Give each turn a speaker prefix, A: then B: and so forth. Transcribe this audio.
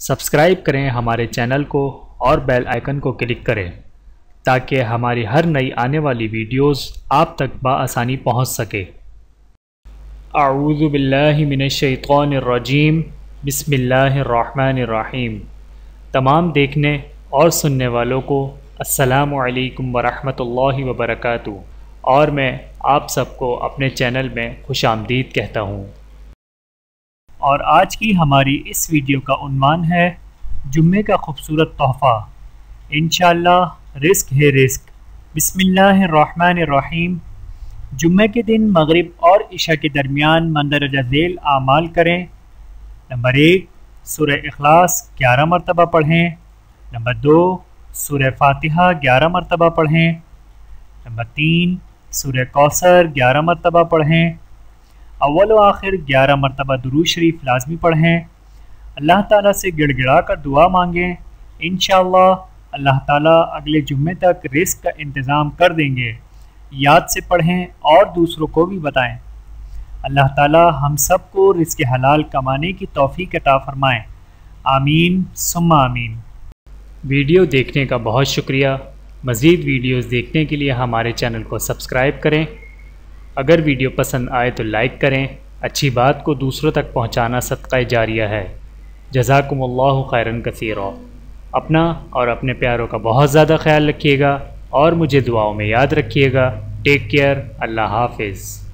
A: Subscribe کریں ہمارے channel کو اور بیل آئیکن کو کلک کریں تاکہ ہماری ہر نئی آنے والی ویڈیوز آپ تک بآسانی پہنچ سکے۔ اعوذ باللہ من الشیطان الرجیم، بسم اللہ الرحمن الرحیم۔ تمام دیکھنے اور سننے والوں کو السلام علیکم ورحمۃ اللہ وبرکاتہ، اور میں آپ سب کو اپنے چینل میں خوش آمدید کہتا ہوں۔ اور آج کی ہماری اس ویڈیو کا عنوان ہے جمعے کا خوبصورت تحفہ، انشاءاللہ رزق ہے رزق۔ بسم اللہ الرحمن الرحیم۔ جمعے کے دن مغرب اور عشاء کے درمیان مندرجہ ذیل اعمال کریں۔ نمبر 1، سورہ اخلاص 11 مرتبہ پڑھیں۔ نمبر 2، سورہ فاتحہ 11 مرتبہ پڑھیں۔ نمبر 3، سورہ کوثر 11 مرتبہ پڑھیں۔ اول و آخر 11 مرتبہ درود شریف لازمی پڑھیں۔ اللہ تعالیٰ سے گڑ گڑا کر دعا مانگیں، انشاءاللہ اللہ تعالیٰ اگلے جمعے تک رزق کا انتظام کر دیں گے۔ یاد سے پڑھیں اور دوسروں کو بھی بتائیں۔ اللہ تعالیٰ ہم سب کو رزق حلال کمانے کی توفیق عطا فرمائیں، آمین ثم آمین۔ ویڈیو دیکھنے کا بہت شکریہ۔ مزید ویڈیوز دیکھنے کے لیے ہمارے چینل کو سبسکرائب کریں۔ اگر ویڈیو پسند آئے تو لائک کریں۔ اچھی بات کو دوسروں تک پہنچانا صدقہ جاریہ ہے۔ جزاکم اللہ خیرا کثیرا۔ اپنا اور اپنے پیاروں کا بہت زیادہ خیال رکھیے گا اور مجھے دعاؤں میں یاد رکھیے گا۔ Take care. اللہ حافظ۔